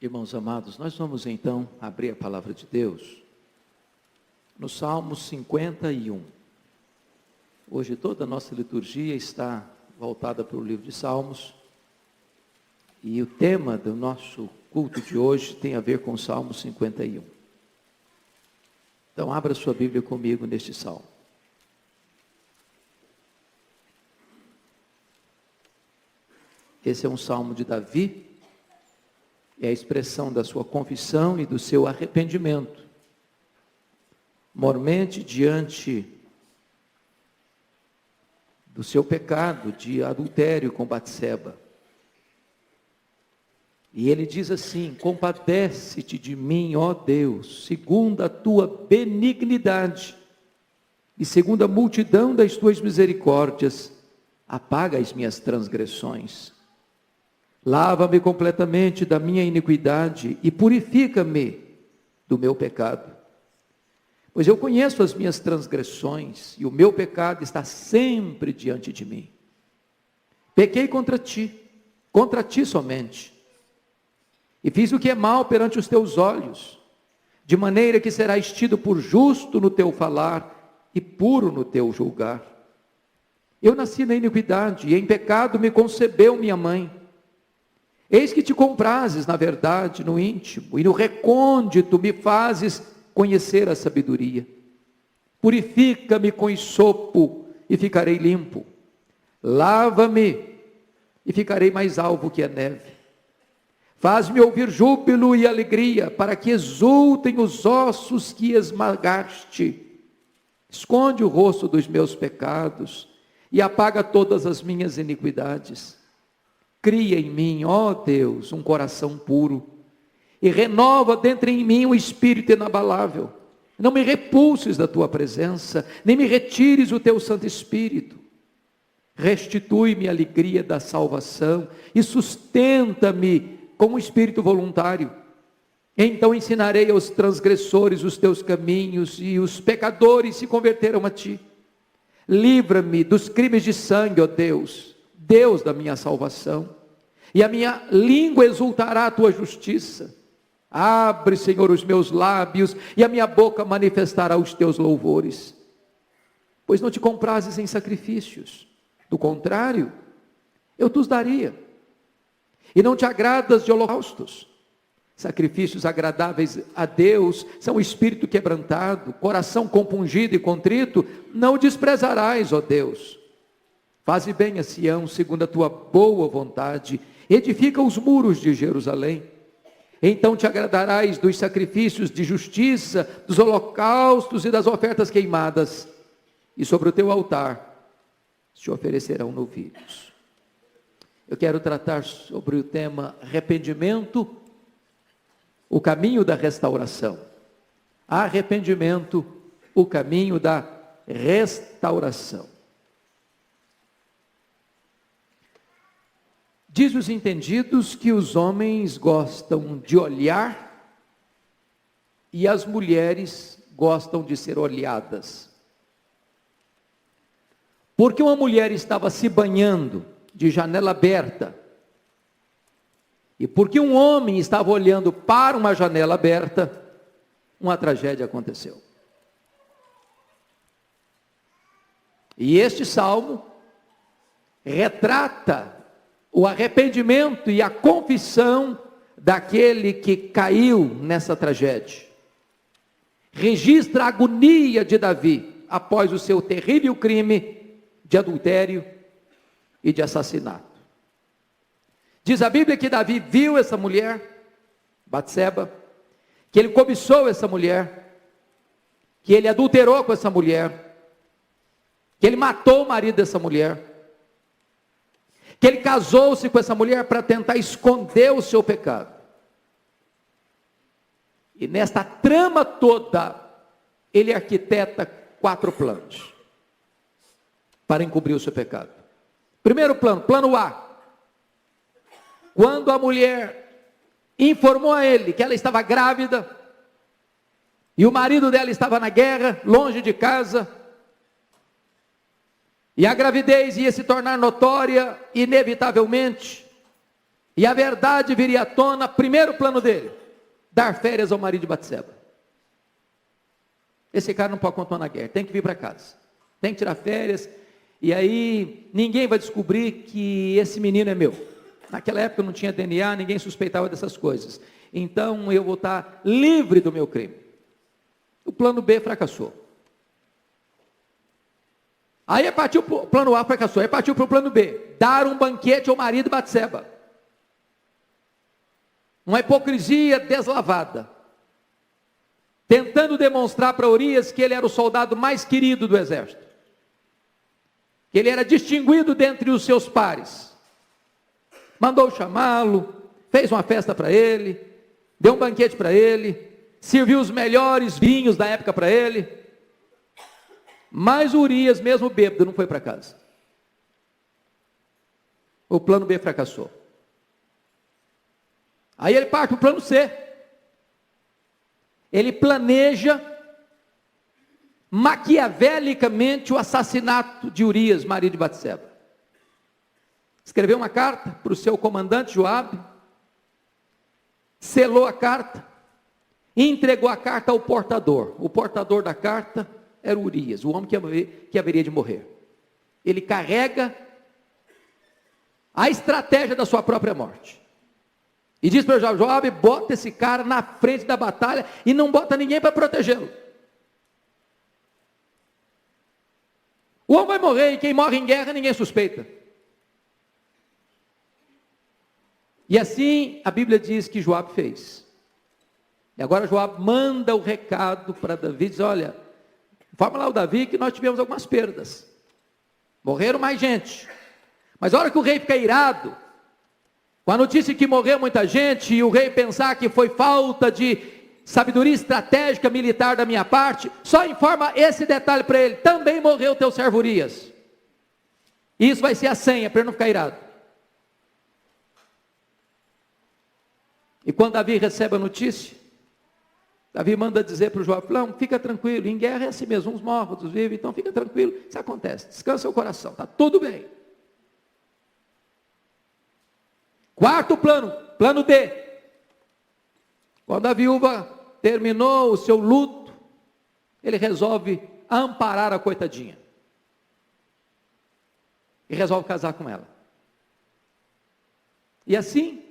Irmãos amados, nós vamos então abrir a palavra de Deus no Salmo 51. Hoje toda a nossa liturgia está voltada para o livro de Salmos e o tema do nosso culto de hoje tem a ver com o Salmo 51. Então abra sua Bíblia comigo neste Salmo. Esse é um Salmo de Davi. É a expressão da sua confissão e do seu arrependimento, mormente diante do seu pecado de adultério com Batseba. E ele diz assim: compadece-te de mim, ó Deus, segundo a tua benignidade, e segundo a multidão das tuas misericórdias, apaga as minhas transgressões. Lava-me completamente da minha iniquidade e purifica-me do meu pecado. Pois eu conheço as minhas transgressões e o meu pecado está sempre diante de mim. Pequei contra ti somente, e fiz o que é mal perante os teus olhos, de maneira que serás tido por justo no teu falar e puro no teu julgar. Eu nasci na iniquidade e em pecado me concebeu minha mãe. Eis que te comprases, na verdade, no íntimo, e no recôndito me fazes conhecer a sabedoria. Purifica-me com esopo, e ficarei limpo. Lava-me, e ficarei mais alvo que a neve. Faz-me ouvir júbilo e alegria, para que exultem os ossos que esmagaste. Esconde o rosto dos meus pecados, e apaga todas as minhas iniquidades. Cria em mim, ó Deus, um coração puro, e renova dentro em mim um espírito inabalável. Não me repulses da tua presença, nem me retires o teu Santo Espírito. Restitui-me a alegria da salvação, e sustenta-me com um espírito voluntário. Então ensinarei aos transgressores os teus caminhos, e os pecadores se converterão a ti. Livra-me dos crimes de sangue, ó Deus, Deus da minha salvação, e a minha língua exultará a tua justiça. Abre, Senhor, os meus lábios, e a minha boca manifestará os teus louvores. Pois não te comprases em sacrifícios, do contrário, eu te os daria. E não te agradas de holocaustos. Sacrifícios agradáveis a Deus são o espírito quebrantado, coração compungido e contrito, não o desprezarás, ó Deus. Faze bem a Sião, segundo a tua boa vontade, edifica os muros de Jerusalém. Então te agradarás dos sacrifícios de justiça, dos holocaustos e das ofertas queimadas, e sobre o teu altar te oferecerão novilhos. Eu quero tratar sobre o tema arrependimento, o caminho da restauração. Arrependimento, o caminho da restauração. Diz os entendidos que os homens gostam de olhar e as mulheres gostam de ser olhadas. Porque uma mulher estava se banhando de janela aberta, e porque um homem estava olhando para uma janela aberta, uma tragédia aconteceu. E este salmo retrata o arrependimento e a confissão daquele que caiu nessa tragédia. Registra a agonia de Davi após o seu terrível crime de adultério e de assassinato. Diz a Bíblia que Davi viu essa mulher, Batseba, que ele cobiçou essa mulher, que ele adulterou com essa mulher, que ele matou o marido dessa mulher, que ele casou-se com essa mulher para tentar esconder o seu pecado. E nesta trama toda, ele arquiteta 4 planos para encobrir o seu pecado. Primeiro plano, plano A. Quando a mulher informou a ele que ela estava grávida, e o marido dela estava na guerra, longe de casa, e a gravidez ia se tornar notória, inevitavelmente, E a verdade viria à tona, primeiro plano dele, dar férias ao marido de Batseba. Esse cara não pode continuar na guerra, tem que vir para casa, tem que tirar férias, e aí ninguém vai descobrir que esse menino é meu. Naquela época não tinha DNA, ninguém suspeitava dessas coisas, então eu vou estar livre do meu crime. O plano B fracassou. Aí partiu para o plano A, fracassou, aí partiu para o plano B, dar um banquete ao marido de Batseba. Uma hipocrisia deslavada, tentando demonstrar para Urias que ele era o soldado mais querido do exército, que ele era distinguido dentre os seus pares. Mandou chamá-lo, fez uma festa para ele, deu um banquete para ele, serviu os melhores vinhos da época para ele, mas Urias, mesmo bêbado, não foi para casa. O plano B fracassou. Aí ele parte para o plano C. Ele planeja maquiavelicamente o assassinato de Urias, marido de Batseba. Escreveu uma carta para o seu comandante Joabe, selou a carta e entregou a carta ao portador. O portador da carta era Urias, o homem que haveria de morrer. Ele carrega a estratégia da sua própria morte. E diz para Joabe: bota esse cara na frente da batalha e não bota ninguém para protegê-lo. O homem vai morrer, e quem morre em guerra ninguém suspeita. E assim a Bíblia diz que Joabe fez. E agora Joabe manda o recado para Davi, diz: olha, informa lá o Davi que nós tivemos algumas perdas. Morreram mais gente. Mas a hora que o rei fica irado, com a notícia que morreu muita gente, e o rei pensar que foi falta de sabedoria estratégica militar da minha parte, só informa esse detalhe para ele: também morreu teu servo Urias. E isso vai ser a senha para ele não ficar irado. E quando Davi recebe a notícia, Davi manda dizer para o Joabe: não, fica tranquilo, em guerra é assim mesmo, uns morrem, outros vivem, então fica tranquilo, isso acontece, descansa o coração, está tudo bem. Quarto plano, plano D. Quando a viúva terminou o seu luto, ele resolve amparar a coitadinha. E resolve casar com ela. E assim,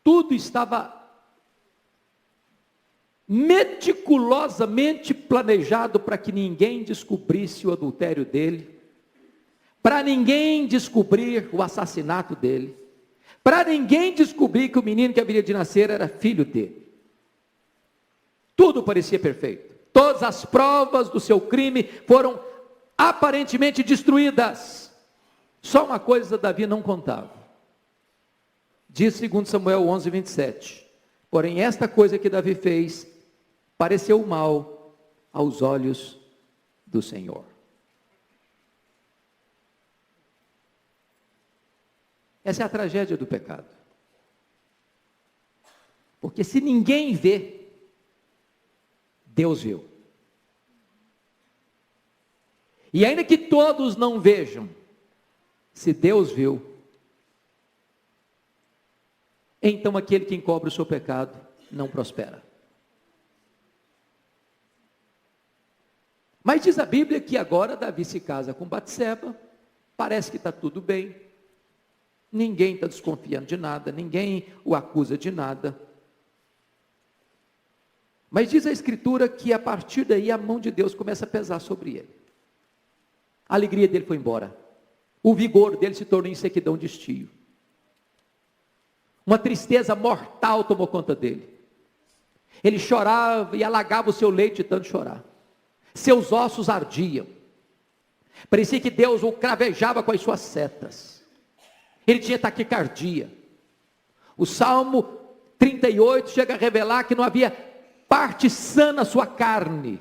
tudo estava meticulosamente planejado para que ninguém descobrisse o adultério dele, para ninguém descobrir o assassinato dele, para ninguém descobrir que o menino que haveria de nascer era filho dele. Tudo parecia perfeito. Todas as provas do seu crime foram aparentemente destruídas. Só uma coisa Davi não contava. Diz 2 Samuel 11, 27. Porém, esta coisa que Davi fez pareceu mal aos olhos do Senhor. Essa é a tragédia do pecado. Porque se ninguém vê, Deus viu. E ainda que todos não vejam, se Deus viu, então aquele que encobre o seu pecado não prospera. Mas diz a Bíblia que agora Davi se casa com Batseba, parece que está tudo bem, ninguém está desconfiando de nada, ninguém o acusa de nada. Mas diz a Escritura que a partir daí a mão de Deus começa a pesar sobre ele. A alegria dele foi embora, o vigor dele se tornou em sequidão de estio. Uma tristeza mortal tomou conta dele. Ele chorava e alagava o seu leite de tanto chorar. Seus ossos ardiam. Parecia que Deus o cravejava com as suas setas. Ele tinha taquicardia. O Salmo 38 chega a revelar que não havia parte sã na sua carne.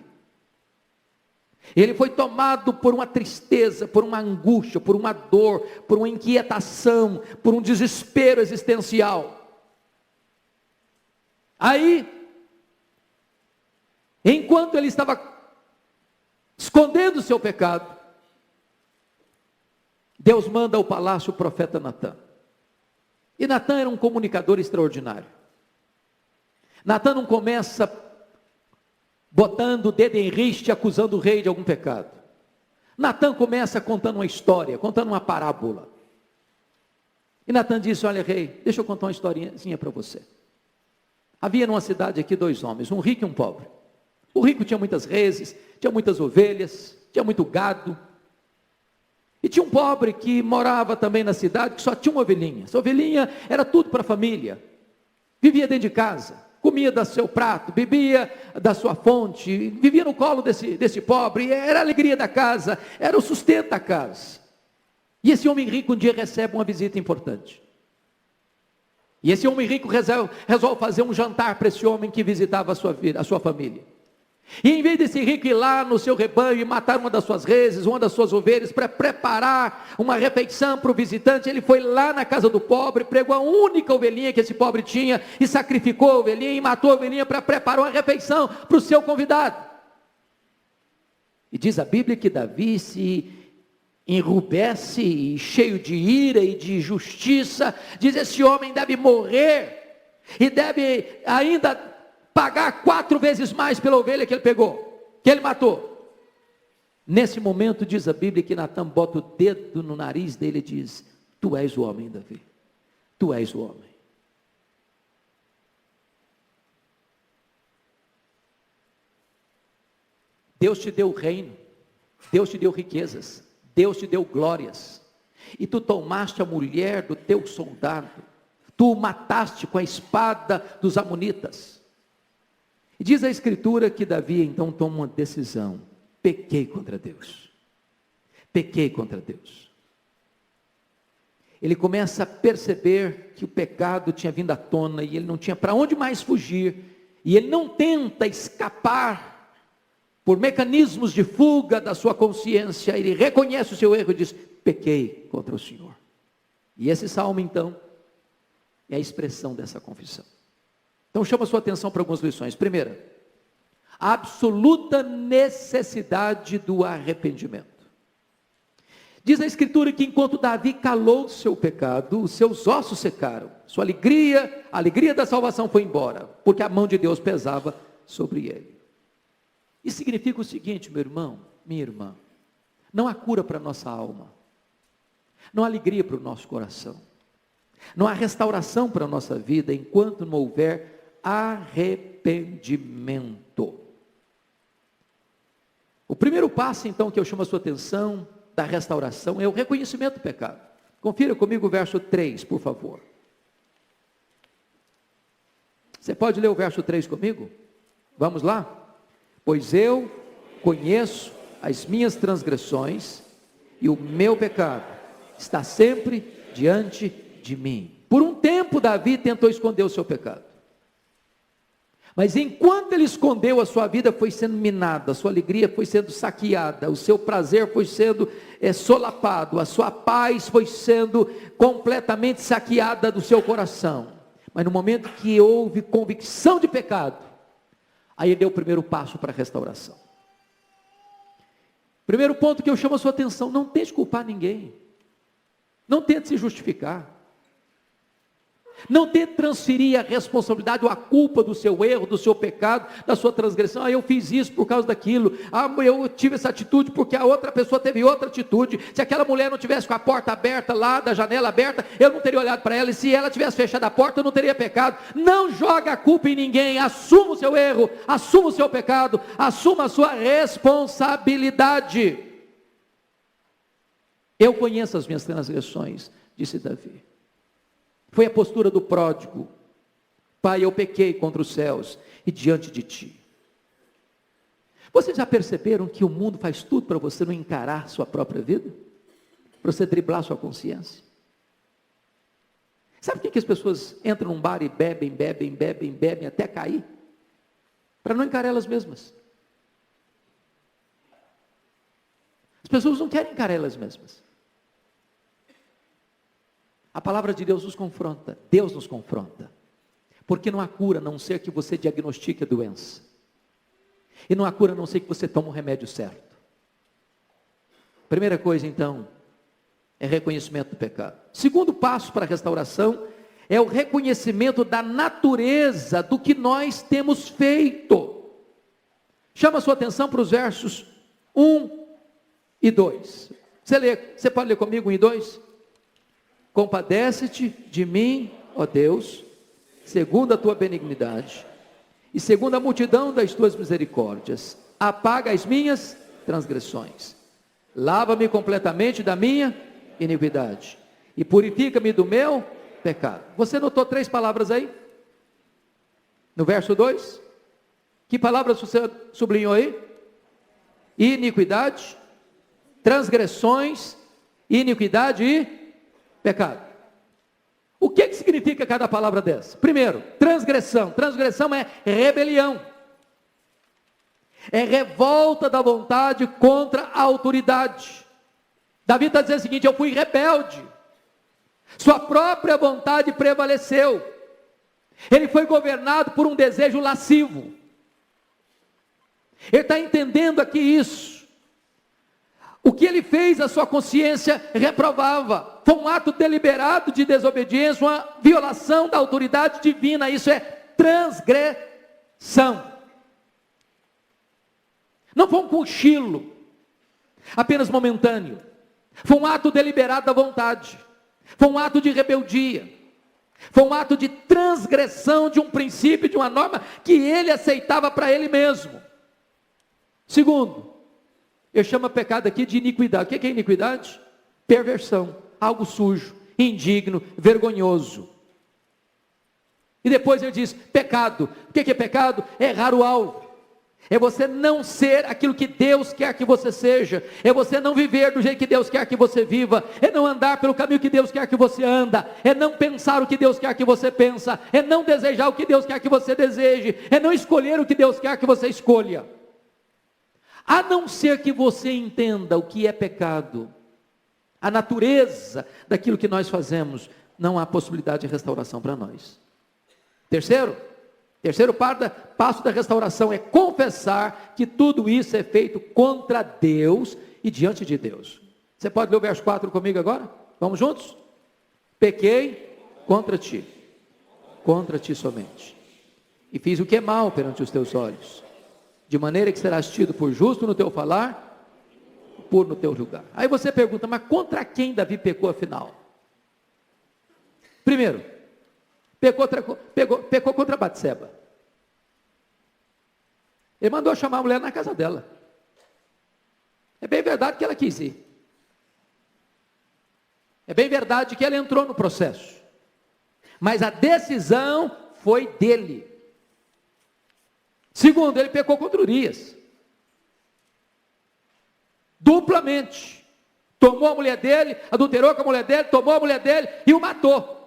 Ele foi tomado por uma tristeza, por uma angústia, por uma dor, por uma inquietação, por um desespero existencial. Aí, enquanto ele estava escondendo o seu pecado, Deus manda ao palácio o profeta Natã. E Natã era um comunicador extraordinário. Natã não começa botando o dedo em riste, acusando o rei de algum pecado. Natã começa contando uma história, contando uma parábola. E Natã disse: olha, rei, deixa eu contar uma historinha para você. Havia numa cidade aqui 2 homens, um rico e um pobre. O rico tinha muitas reses, tinha muitas ovelhas, tinha muito gado. E tinha um pobre que morava também na cidade, que só tinha uma ovelhinha. Essa ovelhinha era tudo para a família. Vivia dentro de casa, comia do seu prato, bebia da sua fonte, vivia no colo desse pobre, era a alegria da casa, era o sustento da casa. E esse homem rico um dia recebe uma visita importante. E esse homem rico resolve fazer um jantar para esse homem que visitava a sua família. E em vez desse rico ir lá no seu rebanho e matar uma das suas reses, uma das suas ovelhas, para preparar uma refeição para o visitante, ele foi lá na casa do pobre, pregou a única ovelhinha que esse pobre tinha, e sacrificou a ovelhinha e matou a ovelhinha para preparar uma refeição para o seu convidado. E diz a Bíblia que Davi se enrubesce, cheio de ira e de justiça, diz: esse homem deve morrer, e deve ainda pagar 4 vezes mais pela ovelha que ele pegou, que ele matou. Nesse momento diz a Bíblia que Natã bota o dedo no nariz dele e diz: tu és o homem, Davi, tu és o homem. Deus te deu o reino, Deus te deu riquezas, Deus te deu glórias, e tu tomaste a mulher do teu soldado, tu o mataste com a espada dos amonitas. E diz a Escritura que Davi então toma uma decisão: pequei contra Deus, pequei contra Deus. Ele começa a perceber que o pecado tinha vindo à tona, e ele não tinha para onde mais fugir, e ele não tenta escapar por mecanismos de fuga da sua consciência. Ele reconhece o seu erro e diz: pequei contra o Senhor. E esse salmo então é a expressão dessa confissão. Então chama a sua atenção para algumas lições. Primeira, a absoluta necessidade do arrependimento. Diz a Escritura que enquanto Davi calou o seu pecado, os seus ossos secaram, sua alegria, a alegria da salvação foi embora, porque a mão de Deus pesava sobre ele. Isso significa o seguinte, meu irmão, minha irmã: não há cura para a nossa alma, não há alegria para o nosso coração, não há restauração para a nossa vida enquanto não houver arrependimento. O primeiro passo então que eu chamo a sua atenção da restauração é o reconhecimento do pecado. Confira comigo o verso 3, por favor. Você pode ler o verso 3 comigo? Vamos lá? Pois eu conheço as minhas transgressões, e o meu pecado está sempre diante de mim. Por um tempo Davi tentou esconder o seu pecado, mas enquanto ele escondeu, a sua vida foi sendo minada, a sua alegria foi sendo saqueada, o seu prazer foi sendo solapado, a sua paz foi sendo completamente saqueada do seu coração. Mas no momento que houve convicção de pecado, aí ele deu o primeiro passo para a restauração. Primeiro ponto que eu chamo a sua atenção: não tente culpar ninguém, não tente se justificar, não tente transferir a responsabilidade ou a culpa do seu erro, do seu pecado, da sua transgressão. Eu fiz isso por causa daquilo, eu tive essa atitude porque a outra pessoa teve outra atitude. Se aquela mulher não tivesse com a porta aberta lá, da janela aberta, eu não teria olhado para ela, e se ela tivesse fechado a porta, eu não teria pecado. Não joga a culpa em ninguém, assuma o seu erro, assuma o seu pecado, assuma a sua responsabilidade. Eu conheço as minhas transgressões, disse Davi. Foi a postura do pródigo: Pai, eu pequei contra os céus e diante de ti. Vocês já perceberam que o mundo faz tudo para você não encarar sua própria vida? Para você driblar sua consciência? Sabe por que as pessoas entram num bar e bebem até cair? Para não encarar elas mesmas. As pessoas não querem encarar elas mesmas. A palavra de Deus nos confronta, Deus nos confronta, porque não há cura a não ser que você diagnostique a doença, e não há cura a não ser que você tome o remédio certo. Primeira coisa então, é reconhecimento do pecado. Segundo passo para a restauração, é o reconhecimento da natureza do que nós temos feito. Chama a sua atenção para os versos 1 e 2. Você pode ler comigo 1 e 2? Compadece-te de mim, ó Deus, segundo a tua benignidade, e segundo a multidão das tuas misericórdias, apaga as minhas transgressões, lava-me completamente da minha iniquidade, e purifica-me do meu pecado. Você notou 3 palavras aí? No verso 2? Que palavras você sublinhou aí? Iniquidade, transgressões, iniquidade e pecado. O que significa cada palavra dessa? Primeiro, transgressão. Transgressão é rebelião. É revolta da vontade contra a autoridade. Davi está dizendo o seguinte: eu fui rebelde. Sua própria vontade prevaleceu. Ele foi governado por um desejo lascivo. Ele está entendendo aqui isso. O que ele fez, a sua consciência reprovava. Foi um ato deliberado de desobediência, uma violação da autoridade divina. Isso é transgressão. Não foi um cochilo, apenas momentâneo. Foi um ato deliberado da vontade. Foi um ato de rebeldia. Foi um ato de transgressão de um princípio, de uma norma que ele aceitava para ele mesmo. Segundo, eu chamo a pecado aqui de iniquidade. O que é iniquidade? Perversão, algo sujo, indigno, vergonhoso. E depois ele diz, pecado. O que é pecado? É errar o alvo. É você não ser aquilo que Deus quer que você seja. É você não viver do jeito que Deus quer que você viva. É não andar pelo caminho que Deus quer que você anda. É não pensar o que Deus quer que você pensa. É não desejar o que Deus quer que você deseje. É não escolher o que Deus quer que você escolha. A não ser que você entenda o que é pecado, a natureza daquilo que nós fazemos, não há possibilidade de restauração para nós. Terceiro passo da restauração é confessar que tudo isso é feito contra Deus e diante de Deus. Você pode ler o verso 4 comigo agora? Vamos juntos? Pequei contra ti somente, e fiz o que é mal perante os teus olhos, de maneira que serás tido por justo no teu falar, puro no teu julgar. Aí você pergunta, mas contra quem Davi pecou afinal? Primeiro, pecou contra Batseba. Ele mandou chamar a mulher na casa dela. É bem verdade que ela quis ir. É bem verdade que ela entrou no processo. Mas a decisão foi dele. Segundo, ele pecou contra Urias. Duplamente. Tomou a mulher dele, adulterou com a mulher dele, tomou a mulher dele e o matou.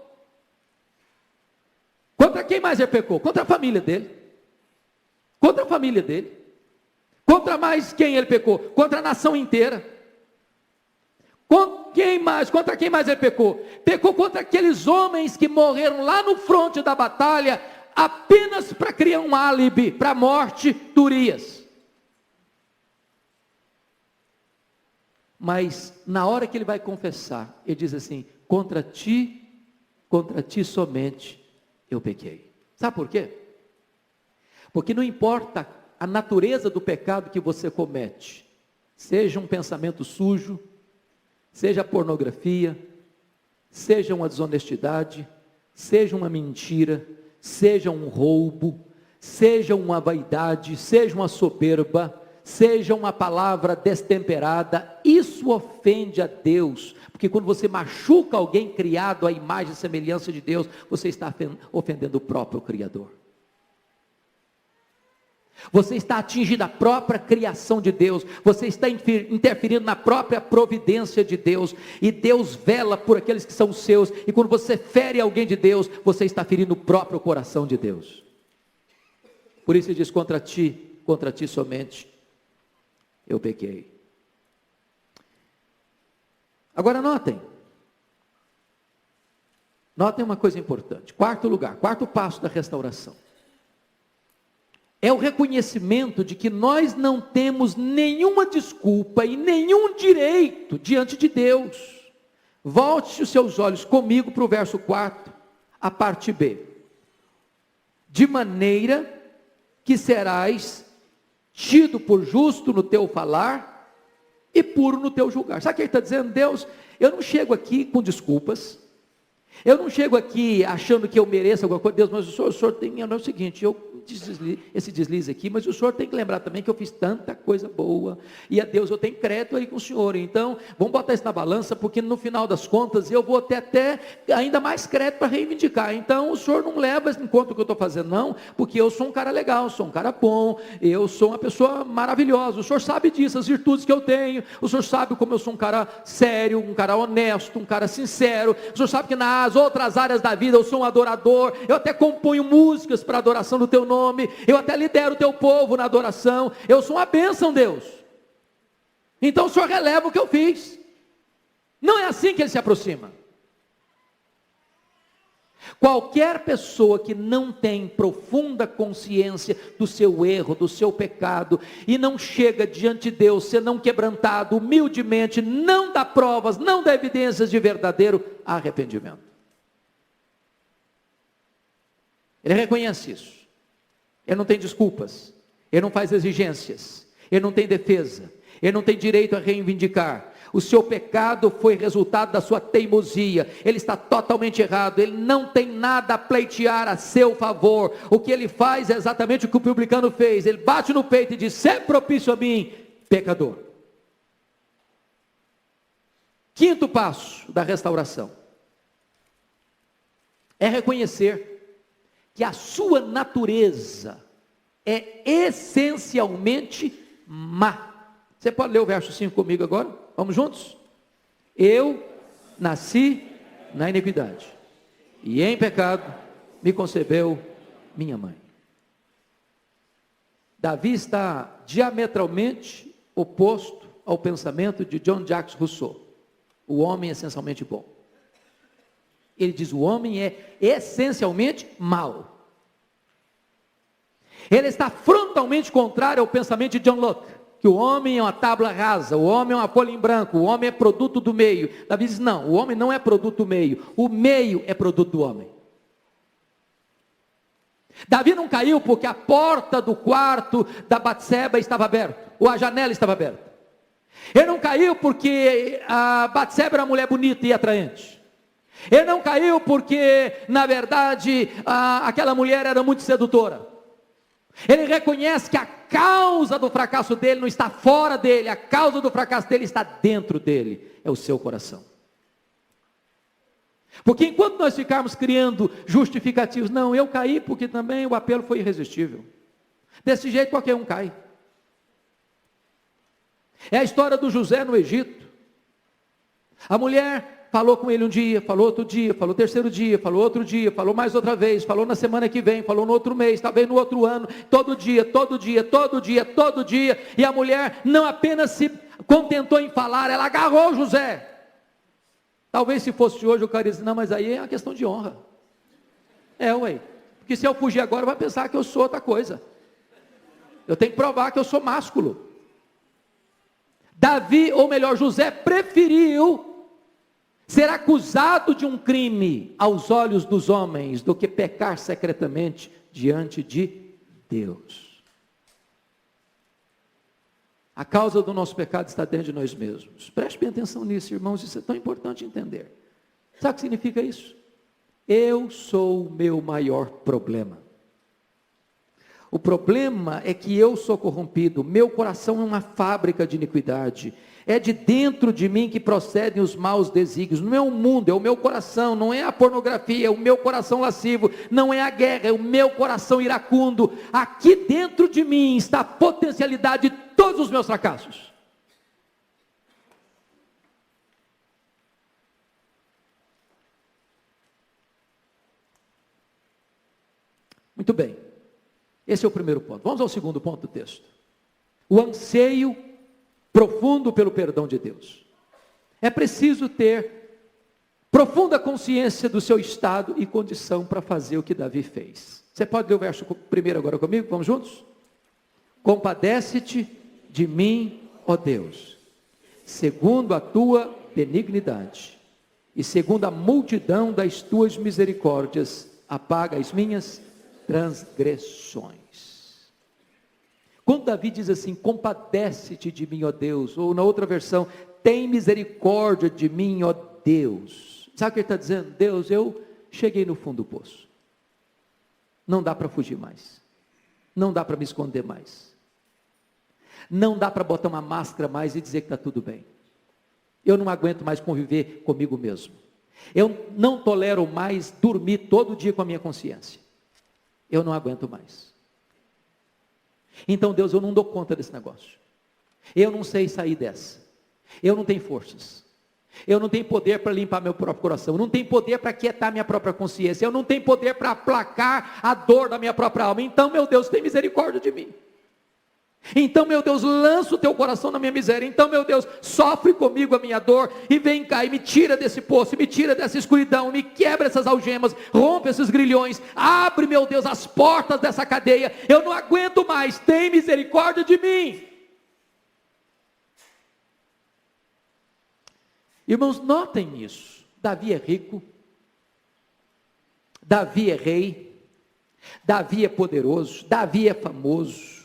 Contra quem mais ele pecou? Contra a família dele. Contra a família dele. Contra mais quem ele pecou? Contra a nação inteira. Contra quem mais ele pecou? Pecou contra aqueles homens que morreram lá no fronte da batalha, apenas para criar um álibi para a morte de Urias. Mas na hora que ele vai confessar, ele diz assim, contra ti somente eu pequei. Sabe por quê? Porque não importa a natureza do pecado que você comete, seja um pensamento sujo, seja pornografia, seja uma desonestidade, seja uma mentira, seja um roubo, seja uma vaidade, seja uma soberba, seja uma palavra destemperada, isso ofende a Deus, porque quando você machuca alguém criado à imagem e semelhança de Deus, você está ofendendo o próprio Criador. Você está atingindo a própria criação de Deus, você está interferindo na própria providência de Deus, e Deus vela por aqueles que são seus, e quando você fere alguém de Deus, você está ferindo o próprio coração de Deus. Por isso ele diz, contra ti somente eu pequei. Agora notem uma coisa importante, quarto passo da restauração, é o reconhecimento de que nós não temos nenhuma desculpa e nenhum direito diante de Deus. Volte os seus olhos comigo para o verso 4, a parte B. De maneira que serás tido por justo no teu falar e puro no teu julgar. Sabe o que ele está dizendo? Deus, eu não chego aqui com desculpas, eu não chego aqui achando que eu mereço alguma coisa. Deus, mas o senhor tem, é o seguinte, esse deslize aqui, mas o senhor tem que lembrar também que eu fiz tanta coisa boa, e a Deus, eu tenho crédito aí com o senhor, então, vamos botar isso na balança, porque no final das contas, eu vou ter até ainda mais crédito para reivindicar. Então, o senhor não leva em conta o que eu estou fazendo, não, porque eu sou um cara legal, sou um cara bom, eu sou uma pessoa maravilhosa, o senhor sabe disso, as virtudes que eu tenho, o senhor sabe como eu sou um cara sério, um cara honesto, um cara sincero, o senhor sabe que nas outras áreas da vida eu sou um adorador, eu até componho músicas para adoração do teu nome, eu até lidero o teu povo na adoração, eu sou uma bênção, Deus. Então o Senhor releva o que eu fiz. Não é assim que ele se aproxima. Qualquer pessoa que não tem profunda consciência do seu erro, do seu pecado, e não chega diante de Deus, senão quebrantado, humildemente, não dá provas, não dá evidências de verdadeiro arrependimento. Ele reconhece isso. Ele não tem desculpas, ele não faz exigências, ele não tem defesa, ele não tem direito a reivindicar. O seu pecado foi resultado da sua teimosia, ele está totalmente errado, ele não tem nada a pleitear a seu favor. O que ele faz é exatamente o que o publicano fez, ele bate no peito e diz: "Sê propício a mim, pecador". Quinto passo da restauração é reconhecer que a sua natureza é essencialmente má. Você pode ler o verso 5 comigo agora? Vamos juntos? Eu nasci na iniquidade, e em pecado me concebeu minha mãe. Davi está diametralmente oposto ao pensamento de John Jacques Rousseau. O homem é essencialmente bom. Ele diz: o homem é essencialmente mau. Ele está frontalmente contrário ao pensamento de John Locke, que o homem é uma tábua rasa, o homem é uma folha em branco, o homem é produto do meio. Davi diz: não, o homem não é produto do meio, o meio é produto do homem. Davi não caiu porque a porta do quarto da Batseba estava aberta, ou a janela estava aberta. Ele não caiu porque a Batseba era uma mulher bonita e atraente. Ele não caiu porque, na verdade, aquela mulher era muito sedutora. Ele reconhece que a causa do fracasso dele não está fora dele, a causa do fracasso dele está dentro dele, é o seu coração. Porque enquanto nós ficarmos criando justificativos, não, eu caí porque também o apelo foi irresistível. Desse jeito qualquer um cai. É a história do José no Egito. A mulher falou com ele um dia, falou outro dia, falou terceiro dia, falou outro dia, falou mais outra vez, falou na semana que vem, falou no outro mês, talvez no outro ano, todo dia, todo dia, todo dia, todo dia, e a mulher não apenas se contentou em falar, ela agarrou José. Talvez se fosse hoje o cara disse: não, mas aí é uma questão de honra. Porque se eu fugir agora vai pensar que eu sou outra coisa. Eu tenho que provar que eu sou másculo. Davi, ou melhor, José preferiu ser acusado de um crime aos olhos dos homens do que pecar secretamente diante de Deus. A causa do nosso pecado está dentro de nós mesmos. Preste bem atenção nisso, irmãos, isso é tão importante entender. Sabe o que significa isso? Eu sou o meu maior problema. O problema é que eu sou corrompido, meu coração é uma fábrica de iniquidade, é de dentro de mim que procedem os maus desígnios, não é o mundo, é o meu coração, não é a pornografia, é o meu coração lascivo, não é a guerra, é o meu coração iracundo. Aqui dentro de mim está a potencialidade de todos os meus fracassos. Muito bem. Esse é o primeiro ponto. Vamos ao segundo ponto do texto. O anseio profundo pelo perdão de Deus. É preciso ter profunda consciência do seu estado e condição para fazer o que Davi fez. Você pode ler o verso primeiro agora comigo? Vamos juntos? Compadece-te de mim, ó Deus, segundo a tua benignidade, e segundo a multidão das tuas misericórdias, apaga as minhas transgressões. Quando Davi diz assim, compadece-te de mim, ó Deus, ou na outra versão, tem misericórdia de mim, ó Deus. Sabe o que ele está dizendo? Deus, eu cheguei no fundo do poço. Não dá para fugir mais. Não dá para me esconder mais. Não dá para botar uma máscara mais e dizer que está tudo bem. Eu não aguento mais conviver comigo mesmo. Eu não tolero mais dormir todo dia com a minha consciência. Eu não aguento mais. Então, Deus, eu não dou conta desse negócio. Eu não sei sair dessa. Eu não tenho forças. Eu não tenho poder para limpar meu próprio coração. Eu não tenho poder para quietar minha própria consciência. Eu não tenho poder para aplacar a dor da minha própria alma. Então, meu Deus, tem misericórdia de mim. Então, meu Deus, lança o teu coração na minha miséria. Então, meu Deus, sofre comigo a minha dor e vem cá e me tira desse poço, me tira dessa escuridão, me quebra essas algemas, rompe esses grilhões, abre, meu Deus, as portas dessa cadeia. Eu não aguento mais, tem misericórdia de mim. Irmãos, notem isso. Davi é rico, Davi é rei, Davi é poderoso, Davi é famoso.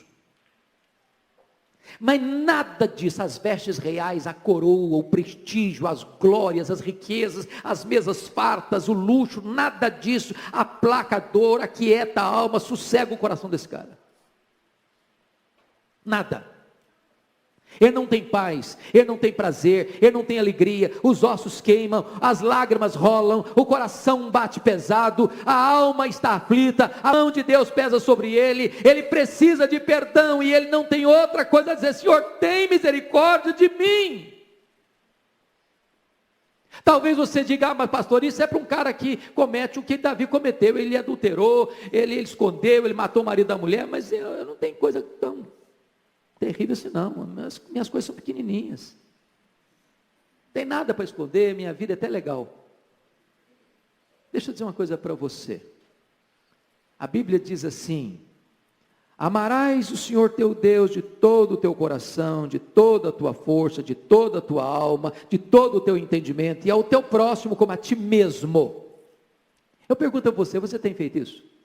Mas nada disso, as vestes reais, a coroa, o prestígio, as glórias, as riquezas, as mesas fartas, o luxo, nada disso aplaca a dor, aquieta a alma, sossega o coração desse cara. Nada. Ele não tem paz, ele não tem prazer, ele não tem alegria, os ossos queimam, as lágrimas rolam, o coração bate pesado, a alma está aflita, a mão de Deus pesa sobre ele, ele precisa de perdão e ele não tem outra coisa a dizer: Senhor, tem misericórdia de mim. Talvez você diga: mas pastor, isso é para um cara que comete o que Davi cometeu, ele adulterou, ele escondeu, ele matou o marido da mulher, mas eu não tenho coisa tão terrível assim não, minhas coisas são pequenininhas, não tem nada para esconder, minha vida é até legal. Deixa eu dizer uma coisa para você, a Bíblia diz assim: amarás o Senhor teu Deus de todo o teu coração, de toda a tua força, de toda a tua alma, de todo o teu entendimento, e ao teu próximo como a ti mesmo. Eu pergunto a você, você tem feito isso?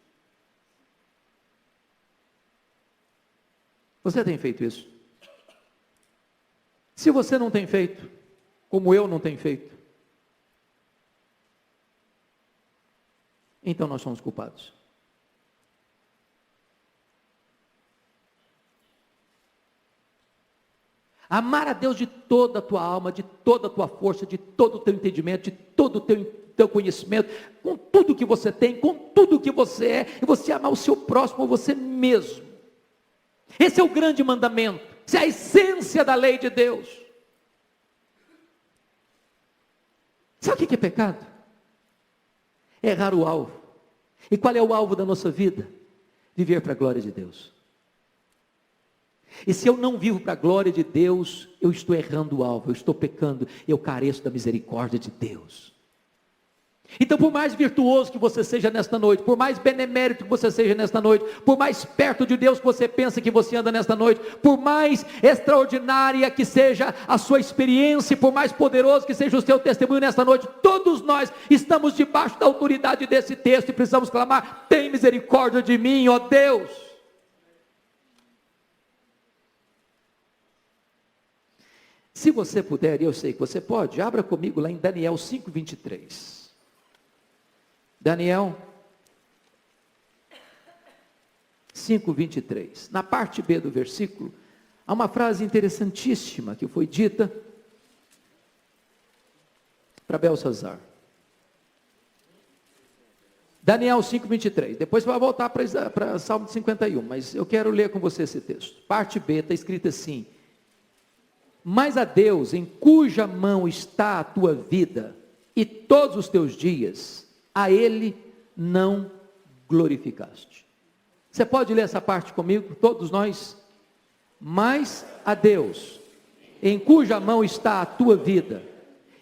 Você tem feito isso? Se você não tem feito, como eu não tenho feito, então nós somos culpados. Amar a Deus de toda a tua alma, de toda a tua força, de todo o teu entendimento, de todo o teu conhecimento, com tudo que você tem, com tudo que você é, e você amar o seu próximo, você mesmo. Esse é o grande mandamento, essa é a essência da lei de Deus. Sabe o que é pecado? É errar o alvo. E qual é o alvo da nossa vida? Viver para a glória de Deus. E se eu não vivo para a glória de Deus, eu estou errando o alvo, eu estou pecando, eu careço da misericórdia de Deus. Então, por mais virtuoso que você seja nesta noite, por mais benemérito que você seja nesta noite, por mais perto de Deus que você pensa que você anda nesta noite, por mais extraordinária que seja a sua experiência, por mais poderoso que seja o seu testemunho nesta noite, todos nós estamos debaixo da autoridade desse texto e precisamos clamar: tem misericórdia de mim, ó Deus. Se você puder, e eu sei que você pode, abra comigo lá em Daniel 5:23. Daniel 5:23. Na parte B do versículo, há uma frase interessantíssima que foi dita para Belsazar. Daniel 5:23. Depois vai voltar para Salmo 51, mas eu quero ler com você esse texto. Parte B está escrito assim: mas a Deus, em cuja mão está a tua vida e todos os teus dias, a Ele não glorificaste. Você pode ler essa parte comigo, todos nós? Mas a Deus, em cuja mão está a tua vida,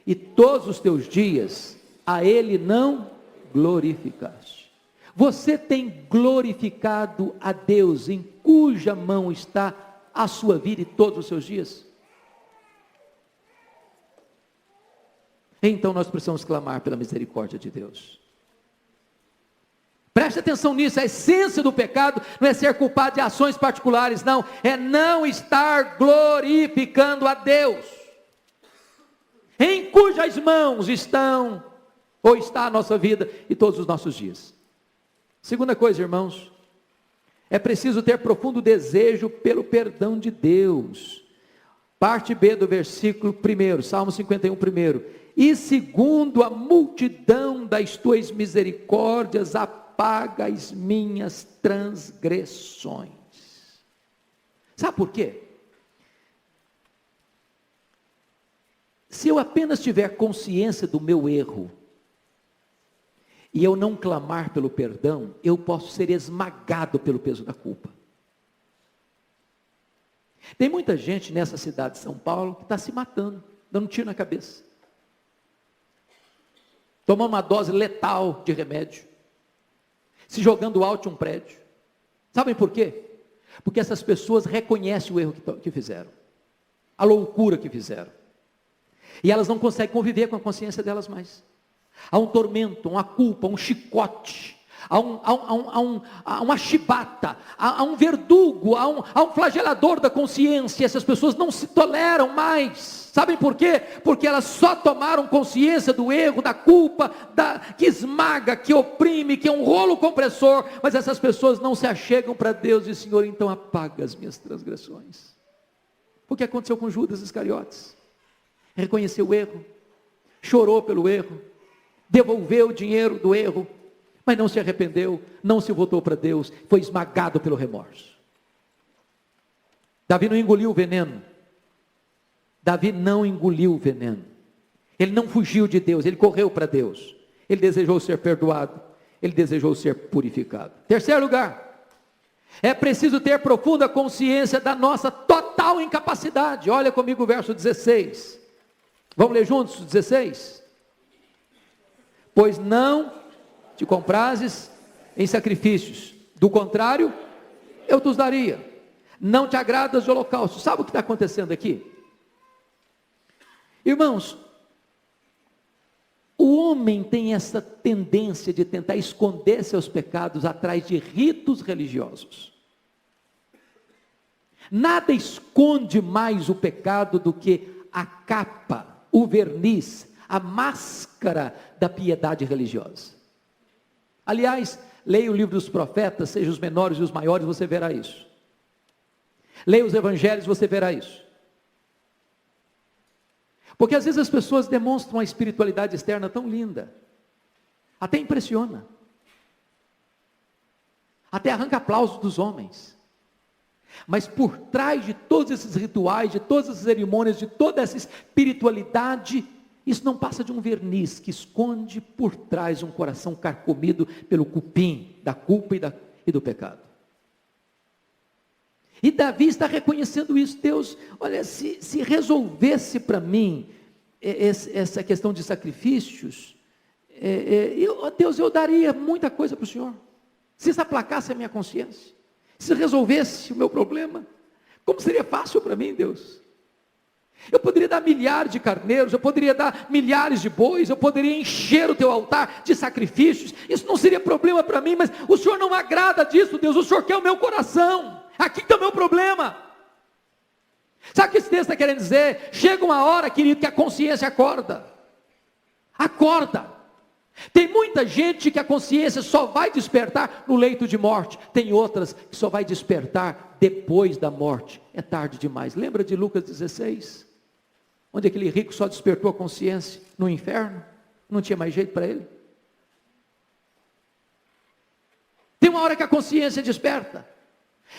e todos os teus dias, a Ele não glorificaste. Você tem glorificado a Deus, em cuja mão está a sua vida e todos os seus dias? Então nós precisamos clamar pela misericórdia de Deus. Preste atenção nisso, a essência do pecado não é ser culpado de ações particulares, não, é não estar glorificando a Deus, em cujas mãos estão, ou está a nossa vida e todos os nossos dias. Segunda coisa, irmãos, é preciso ter profundo desejo pelo perdão de Deus. Parte B do versículo 1, Salmo 51, 1. E segundo a multidão das tuas misericórdias, apaga as minhas transgressões. Sabe por quê? Se eu apenas tiver consciência do meu erro, e eu não clamar pelo perdão, eu posso ser esmagado pelo peso da culpa. Tem muita gente nessa cidade de São Paulo que está se matando, dando um tiro na cabeça, tomando uma dose letal de remédio, se jogando alto de um prédio. Sabem por quê? Porque essas pessoas reconhecem o erro que fizeram, a loucura que fizeram, e elas não conseguem conviver com a consciência delas mais. Há um tormento, uma culpa, um chicote, há uma chibata, há um verdugo, há um flagelador da consciência. Essas pessoas não se toleram mais. Sabem por quê? Porque elas só tomaram consciência do erro, da culpa, que esmaga, que oprime, que é um rolo compressor. Mas essas pessoas não se achegam para Deus e Senhor, então apaga as minhas transgressões. O que aconteceu com Judas Iscariotes? Reconheceu o erro, chorou pelo erro, devolveu o dinheiro do erro, mas não se arrependeu, não se voltou para Deus, foi esmagado pelo remorso. Davi não engoliu o veneno. Davi não engoliu o veneno. Ele não fugiu de Deus, ele correu para Deus. Ele desejou ser perdoado, ele desejou ser purificado. Terceiro lugar, é preciso ter profunda consciência da nossa total incapacidade. Olha comigo o verso 16. Vamos ler juntos o 16? Pois não te comprases em sacrifícios, do contrário, eu te os daria. Não te agradas de holocausto. Sabe o que está acontecendo aqui? Irmãos, o homem tem essa tendência de tentar esconder seus pecados atrás de ritos religiosos. Nada esconde mais o pecado do que a capa, o verniz, a máscara da piedade religiosa. Aliás, leia o livro dos profetas, seja os menores e os maiores, você verá isso. Leia os evangelhos, você verá isso. Porque às vezes as pessoas demonstram uma espiritualidade externa tão linda, até impressiona, até arranca aplausos dos homens, mas por trás de todos esses rituais, de todas essas cerimônias, de toda essa espiritualidade, isso não passa de um verniz que esconde por trás um coração carcomido pelo cupim da culpa e do pecado. E Davi está reconhecendo isso. Deus, olha, se resolvesse para mim essa questão de sacrifícios, Deus, eu daria muita coisa para o Senhor. Se isso aplacasse a minha consciência, se resolvesse o meu problema, como seria fácil para mim, Deus? Eu poderia dar milhares de carneiros, eu poderia dar milhares de bois, eu poderia encher o teu altar de sacrifícios, isso não seria problema para mim, mas o Senhor não agrada disso, Deus, o Senhor quer o meu coração, aqui está o meu problema. Sabe o que esse texto está querendo dizer? Chega uma hora, querido, que a consciência acorda, tem muita gente que a consciência só vai despertar no leito de morte, tem outras que só vai despertar depois da morte, é tarde demais. Lembra de Lucas 16? Onde aquele rico só despertou a consciência? No inferno? Não tinha mais jeito para ele? Tem uma hora que a consciência desperta,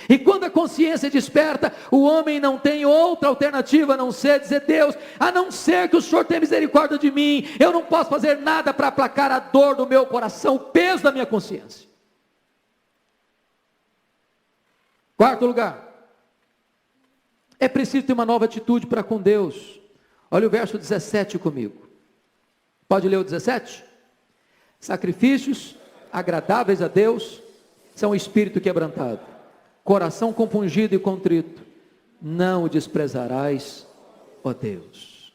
e quando a consciência desperta, o homem não tem outra alternativa a não ser dizer: Deus, a não ser que o Senhor tenha misericórdia de mim, eu não posso fazer nada para aplacar a dor do meu coração, o peso da minha consciência. Quarto lugar, é preciso ter uma nova atitude para com Deus. Olha o verso 17 comigo. Pode ler o 17? Sacrifícios agradáveis a Deus são o espírito quebrantado, coração compungido e contrito, não o desprezarás, ó Deus.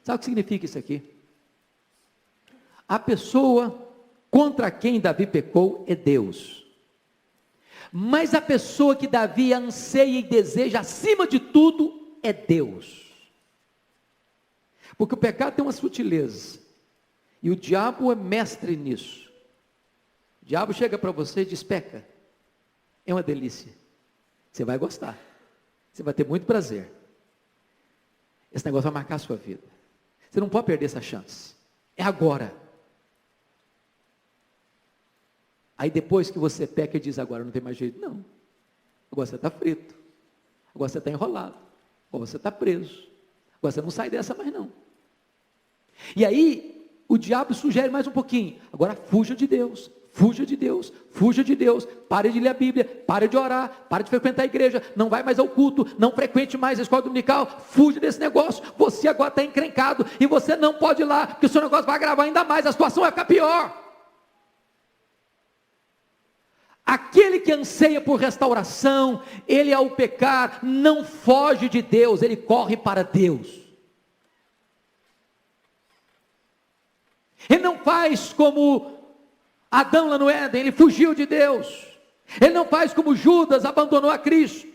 Sabe o que significa isso aqui? A pessoa contra quem Davi pecou é Deus. Mas a pessoa que Davi anseia e deseja acima de tudo é Deus. Porque o pecado tem uma sutileza. E o diabo é mestre nisso. O diabo chega para você e diz: peca. É uma delícia. Você vai gostar. Você vai ter muito prazer. Esse negócio vai marcar a sua vida. Você não pode perder essa chance. É agora. Aí depois que você peca e diz: agora não tem mais jeito. Não. Agora você está frito. Agora você está enrolado. Agora você está preso. Agora você não sai dessa mais não. E aí o diabo sugere mais um pouquinho. Agora fuja de Deus. Fuja de Deus, fuja de Deus, pare de ler a Bíblia, pare de orar, pare de frequentar a igreja, não vai mais ao culto, não frequente mais a escola dominical, fuja desse negócio, você agora está encrencado, e você não pode ir lá, porque o seu negócio vai agravar ainda mais, a situação vai ficar pior. Aquele que anseia por restauração, ele ao pecar, não foge de Deus, ele corre para Deus. Ele não faz como Adão lá no Éden, ele fugiu de Deus. Ele não faz como Judas, abandonou a Cristo.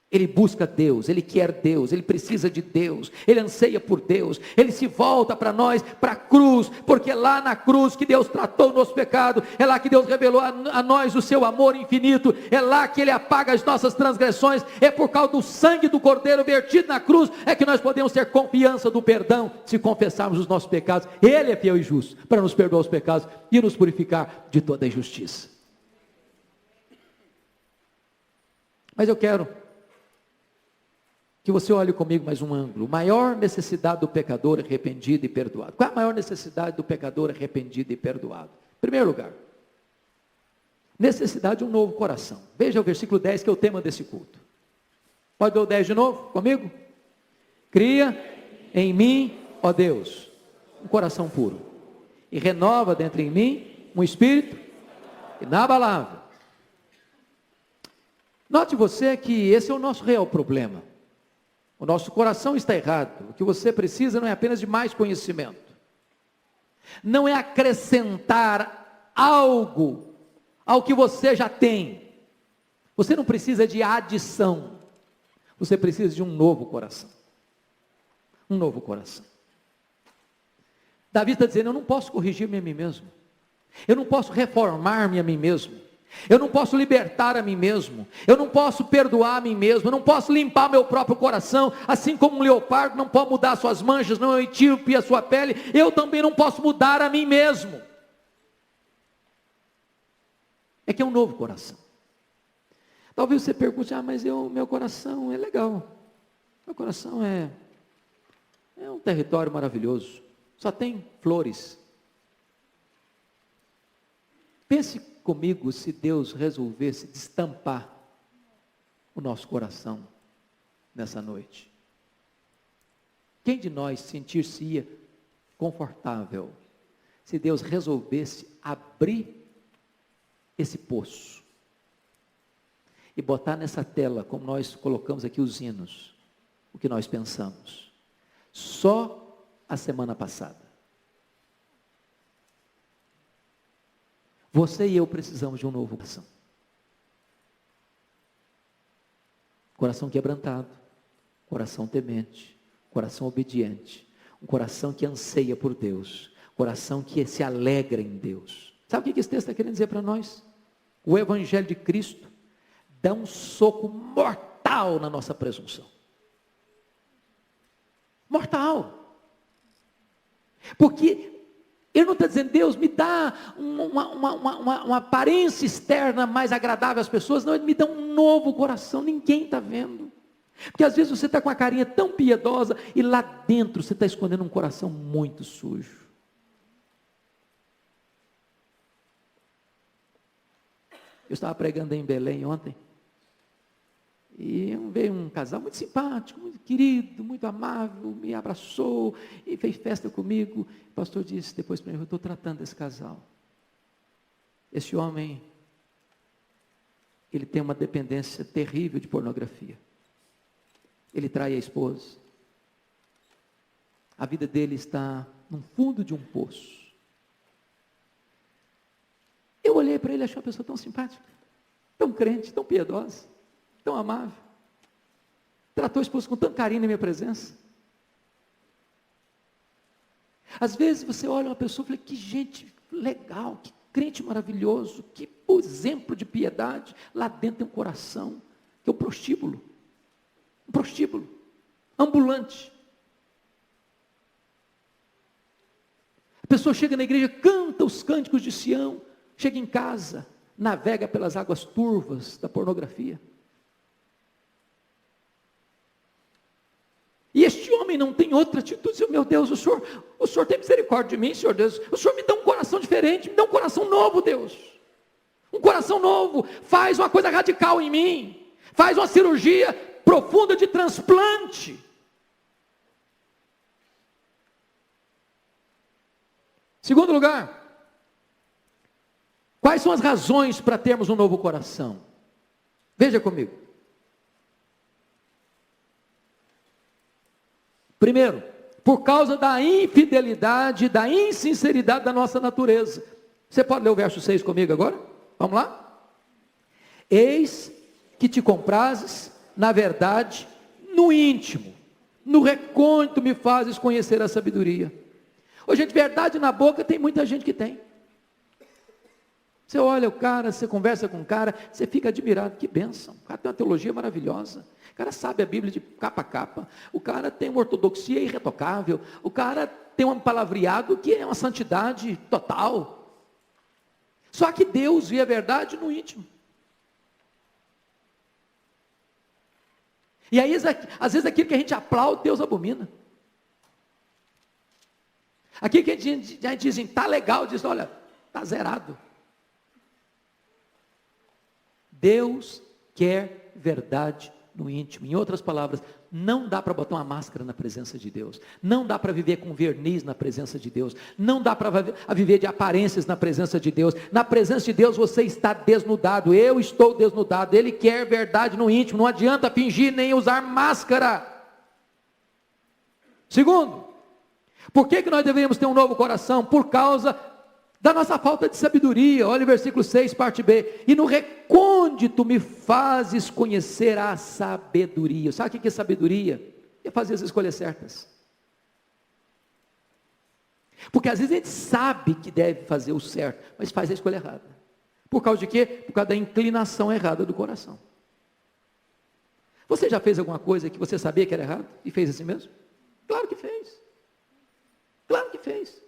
Ele busca Deus, ele quer Deus, ele precisa de Deus, ele anseia por Deus, ele se volta para nós, para a cruz, porque é lá na cruz que Deus tratou o nosso pecado, é lá que Deus revelou a nós o seu amor infinito, é lá que ele apaga as nossas transgressões, é por causa do sangue do Cordeiro vertido na cruz, é que nós podemos ter confiança do perdão, se confessarmos os nossos pecados. Ele é fiel e justo, para nos perdoar os pecados, e nos purificar de toda a injustiça. Mas eu quero que você olhe comigo mais um ângulo. Maior necessidade do pecador arrependido e perdoado. Qual é a maior necessidade do pecador arrependido e perdoado? Em primeiro lugar, necessidade de um novo coração. Veja o versículo 10, que é o tema desse culto. Pode ver o 10 de novo comigo? Cria em mim, ó Deus, um coração puro, e renova dentro em mim um espírito inabalável. Note você que esse é o nosso real problema. O nosso coração está errado. O que você precisa não é apenas de mais conhecimento. Não é acrescentar algo ao que você já tem. Você não precisa de adição. Você precisa de um novo coração. Um novo coração. Davi está dizendo: eu não posso corrigir-me a mim mesmo. Eu não posso reformar-me a mim mesmo. Eu não posso libertar a mim mesmo, eu não posso perdoar a mim mesmo, eu não posso limpar meu próprio coração, assim como um leopardo não pode mudar suas manchas, não é um etíope a sua pele, eu também não posso mudar a mim mesmo. É que é um novo coração. Talvez você pergunte: mas meu coração é legal, meu coração é um território maravilhoso, só tem flores. Pense comigo se Deus resolvesse destampar o nosso coração nessa noite. Quem de nós sentir-se-ia confortável se Deus resolvesse abrir esse poço e botar nessa tela, como nós colocamos aqui os hinos, o que nós pensamos? Só a semana passada. Você e eu precisamos de um novo coração. Coração quebrantado, coração temente, coração obediente, um coração que anseia por Deus, coração que se alegra em Deus. Sabe o que esse texto está querendo dizer para nós? O Evangelho de Cristo dá um soco mortal na nossa presunção. Mortal. Porque ele não está dizendo: Deus, me dá uma aparência externa mais agradável às pessoas. Não, ele me dá um novo coração. Ninguém está vendo. Porque às vezes você está com a carinha tão piedosa e lá dentro você está escondendo um coração muito sujo. Eu estava pregando em Belém ontem. E veio um casal muito simpático, muito querido, muito amável, me abraçou e fez festa comigo. O pastor disse depois para mim: eu estou tratando desse casal. Esse homem, ele tem uma dependência terrível de pornografia. Ele trai a esposa. a vida dele está no fundo de um poço. Eu olhei para ele e achei uma pessoa tão simpática, tão crente, tão piedosa, tão amável. Tratou a esposa com tanto carinho na minha presença. Às vezes você olha uma pessoa e fala, que gente legal, que crente maravilhoso, que exemplo de piedade. Lá dentro tem um coração, que é um prostíbulo ambulante. A pessoa chega na igreja, canta os cânticos de Sião, chega em casa, navega pelas águas turvas da pornografia. E este homem não tem outra atitude. Meu Deus, o Senhor tem misericórdia de mim, Senhor Deus. O Senhor me dá um coração diferente, me dá um coração novo, Deus. Um coração novo, faz uma coisa radical em mim. Faz uma cirurgia profunda de transplante. Segundo lugar, quais são as razões para termos um novo coração? Veja comigo. Primeiro, por causa da infidelidade, da insinceridade da nossa natureza. Você pode ler o verso 6 comigo agora? Vamos lá? Eis que te comprases, na verdade, no íntimo, no recôndito me fazes conhecer a sabedoria. Ô gente, verdade na boca tem muita gente que tem. Você olha o cara, você conversa com o cara, você fica admirado, que bênção, o cara tem uma teologia maravilhosa, o cara sabe a Bíblia de capa a capa, o cara tem uma ortodoxia irretocável, o cara tem um palavreado que é uma santidade total. Só que Deus vê a verdade no íntimo. E aí, às vezes aquilo que a gente aplaude, Deus abomina. Aquilo que a gente diz, está legal, diz, olha, está zerado. Deus quer verdade no íntimo. Em outras palavras, não dá para botar uma máscara na presença de Deus. Não dá para viver com verniz na presença de Deus. Não dá para viver de aparências na presença de Deus. Na presença de Deus você está desnudado. Eu estou desnudado. Ele quer verdade no íntimo. Não adianta fingir nem usar máscara. Segundo, por que nós deveríamos ter um novo coração? Por causa da nossa falta de sabedoria. Olha o versículo 6, parte B. E no recôndito me fazes conhecer a sabedoria. Sabe o que é sabedoria? É fazer as escolhas certas. Porque às vezes a gente sabe que deve fazer o certo, mas faz a escolha errada. Por causa de quê? Por causa da inclinação errada do coração. Você já fez alguma coisa que você sabia que era errado e fez assim mesmo? Claro que fez. Claro que fez.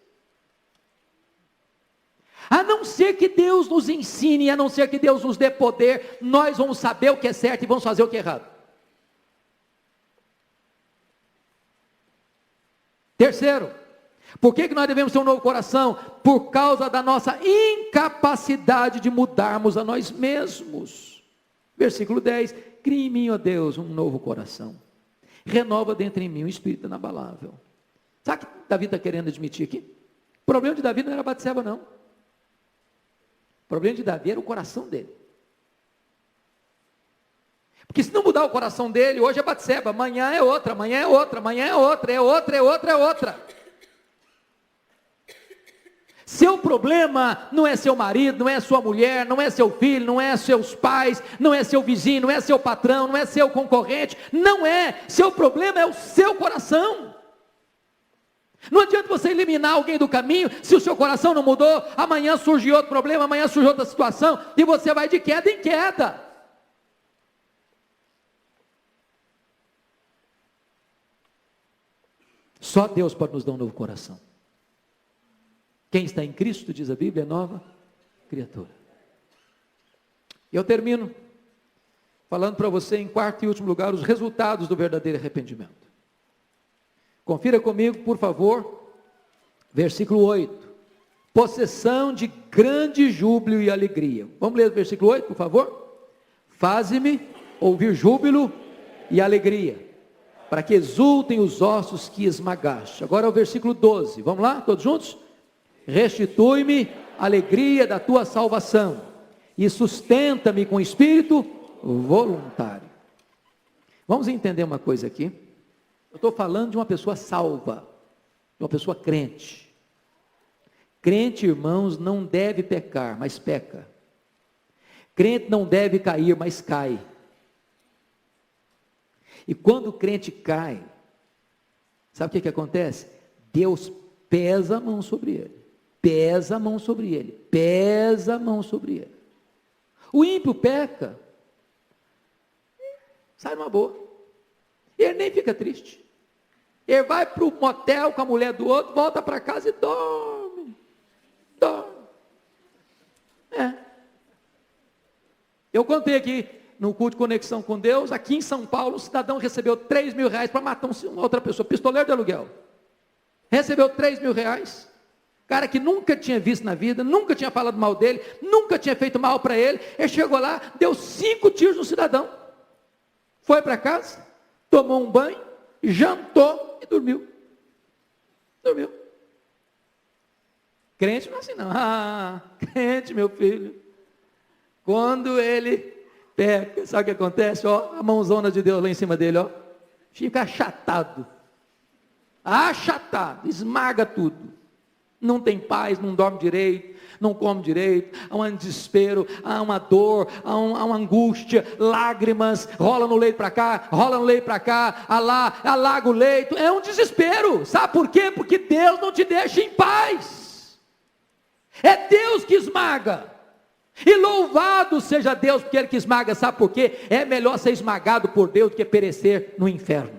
A não ser que Deus nos ensine, a não ser que Deus nos dê poder, nós vamos saber o que é certo e vamos fazer o que é errado. Terceiro, por que nós devemos ter um novo coração? Por causa da nossa incapacidade de mudarmos a nós mesmos. Versículo 10, cria em mim, ó Deus, um novo coração. Renova dentro em mim um espírito inabalável. Sabe o que Davi está querendo admitir aqui? O problema de Davi não era Batseba, não. O problema de Davi era o coração dele. Porque se não mudar o coração dele, hoje é Batseba, amanhã é outra, amanhã é outra, amanhã é outra, é outra, é outra, é outra. Seu problema não é seu marido, não é sua mulher, não é seu filho, não é seus pais, não é seu vizinho, não é seu patrão, não é seu concorrente, não é. Seu problema é o seu coração. Não adianta você eliminar alguém do caminho, se o seu coração não mudou, amanhã surge outro problema, amanhã surge outra situação, e você vai de queda em queda. Só Deus pode nos dar um novo coração. Quem está em Cristo, diz a Bíblia, é nova criatura. E eu termino falando para você, em quarto e último lugar, os resultados do verdadeiro arrependimento. Confira comigo, por favor, versículo 8. Possessão de grande júbilo e alegria. Vamos ler o versículo 8, por favor? Faze-me ouvir júbilo e alegria, para que exultem os ossos que esmagaste. Agora é o versículo 12. Vamos lá, todos juntos? Restitui-me a alegria da tua salvação e sustenta-me com espírito voluntário. Vamos entender uma coisa aqui. Eu estou falando de uma pessoa salva. de uma pessoa crente. Crente, irmãos, não deve pecar, mas peca. Crente não deve cair, mas cai. E quando o crente cai, sabe o que acontece? Deus pesa a mão sobre ele. Pesa a mão sobre ele. Pesa a mão sobre ele. O ímpio peca. Sai numa boa. Ele nem fica triste. Ele vai para o motel com a mulher do outro, volta para casa e dorme. Dorme. Eu contei aqui no culto de conexão com Deus, aqui em São Paulo, um cidadão recebeu 3 mil reais para matar uma outra pessoa, pistoleiro de aluguel. Recebeu 3 mil reais. Cara que nunca tinha visto na vida, nunca tinha falado mal dele, nunca tinha feito mal para ele. Ele chegou lá, deu 5 tiros no cidadão. Foi para casa, tomou um banho, jantou e dormiu. Dormiu. Crente não é assim não. Crente, meu filho. Quando ele peca, sabe o que acontece? Ó, a mãozona de Deus lá em cima dele, ó. Fica achatado. Achatado, esmaga tudo. Não tem paz, não dorme direito, não come direito, há um desespero, há uma dor, há uma angústia, lágrimas, rola no leito para cá, rola no leito para cá, alaga o leito, é um desespero. Sabe por quê? Porque Deus não te deixa em paz. É Deus que esmaga. E louvado seja Deus porque Ele que esmaga. Sabe por quê? É melhor ser esmagado por Deus do que perecer no inferno.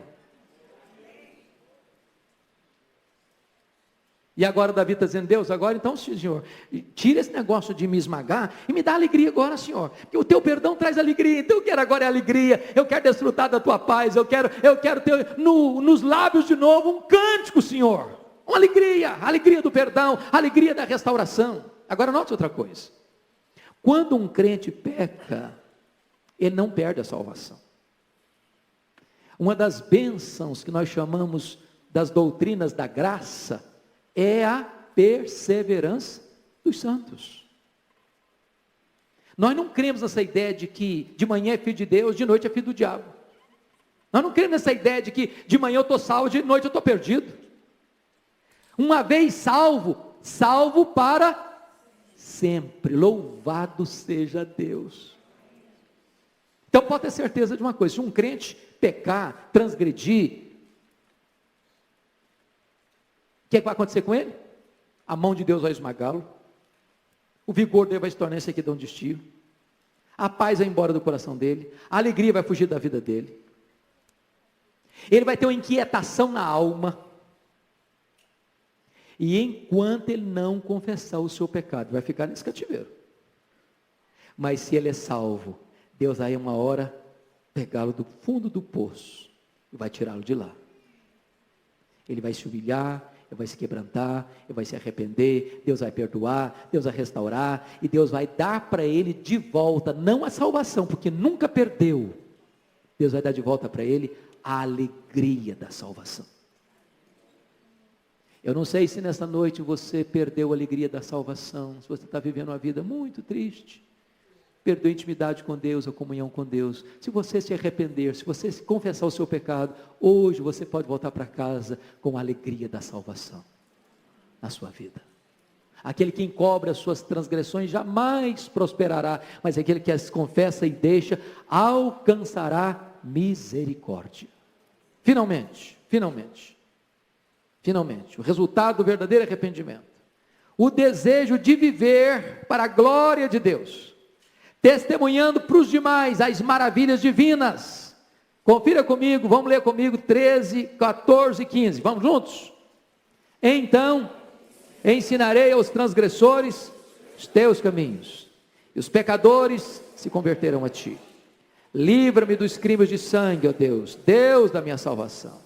E agora Davi está dizendo: Deus, agora então, Senhor, tira esse negócio de me esmagar e me dá alegria agora, Senhor, porque o teu perdão traz alegria. Então eu quero agora alegria, eu quero desfrutar da tua paz, eu quero ter nos lábios de novo um cântico, Senhor, uma alegria, alegria do perdão, alegria da restauração. Agora note outra coisa: quando um crente peca, ele não perde a salvação. Uma das bênçãos que nós chamamos das doutrinas da graça é a perseverança dos santos. Nós não cremos nessa ideia de que de manhã é filho de Deus, de noite é filho do diabo. Nós não cremos nessa ideia de que de manhã eu estou salvo, de noite eu estou perdido. Uma vez salvo, salvo para sempre. Louvado seja Deus. Então pode ter certeza de uma coisa: se um crente pecar, transgredir, o que vai acontecer com ele? A mão de Deus vai esmagá-lo, o vigor dele vai se tornar esse aqui de um destino, a paz vai embora do coração dele, a alegria vai fugir da vida dele, ele vai ter uma inquietação na alma, e enquanto ele não confessar o seu pecado, vai ficar nesse cativeiro. Mas se ele é salvo, Deus vai uma hora pegá-lo do fundo do poço e vai tirá-lo de lá. Ele vai se humilhar, ele vai se quebrantar, ele vai se arrepender, Deus vai perdoar, Deus vai restaurar, e Deus vai dar para ele de volta, não a salvação, porque nunca perdeu. Deus vai dar de volta para ele a alegria da salvação. Eu não sei se nessa noite você perdeu a alegria da salvação, se você está vivendo uma vida muito triste, perdeu a intimidade com Deus, a comunhão com Deus. Se você se arrepender, se você se confessar o seu pecado, hoje você pode voltar para casa com a alegria da salvação na sua vida. Aquele que encobre as suas transgressões jamais prosperará, mas aquele que as confessa e deixa, alcançará misericórdia. Finalmente, o resultado do verdadeiro arrependimento, o desejo de viver para a glória de Deus, testemunhando para os demais as maravilhas divinas. Confira comigo, vamos ler comigo 13, 14 e 15, vamos juntos? Então ensinarei aos transgressores os teus caminhos, e os pecadores se converterão a ti. Livra-me dos crimes de sangue, ó Deus, Deus da minha salvação,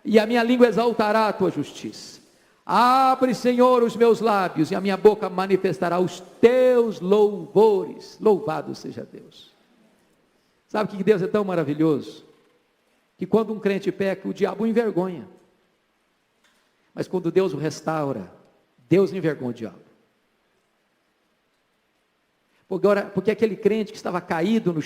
e a minha língua exaltará a tua justiça. Abre, Senhor, os meus lábios, e a minha boca manifestará os teus louvores. Louvado seja Deus. Sabe que Deus é tão maravilhoso, que quando um crente peca, o diabo o envergonha, mas quando Deus o restaura, Deus envergonha o diabo. Porque aquele crente que estava caído no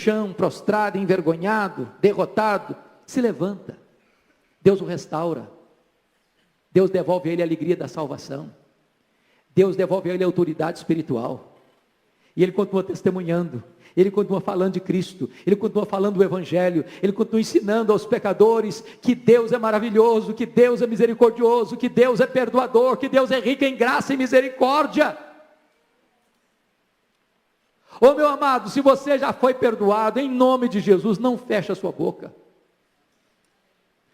chão, prostrado, envergonhado, derrotado, se levanta. Deus o restaura. Deus devolve a ele a alegria da salvação. Deus devolve a ele a autoridade espiritual. E ele continua testemunhando. Ele continua falando de Cristo. Ele continua falando do Evangelho. Ele continua ensinando aos pecadores que Deus é maravilhoso, que Deus é misericordioso, que Deus é perdoador, que Deus é rico em graça e misericórdia. Ô meu amado, se você já foi perdoado, em nome de Jesus, não feche a sua boca.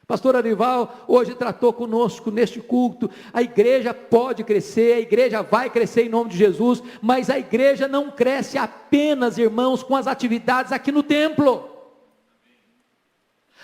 Pastor Arival hoje tratou conosco neste culto. A igreja pode crescer, a igreja vai crescer em nome de Jesus, mas a igreja não cresce apenas, irmãos, com as atividades aqui no templo.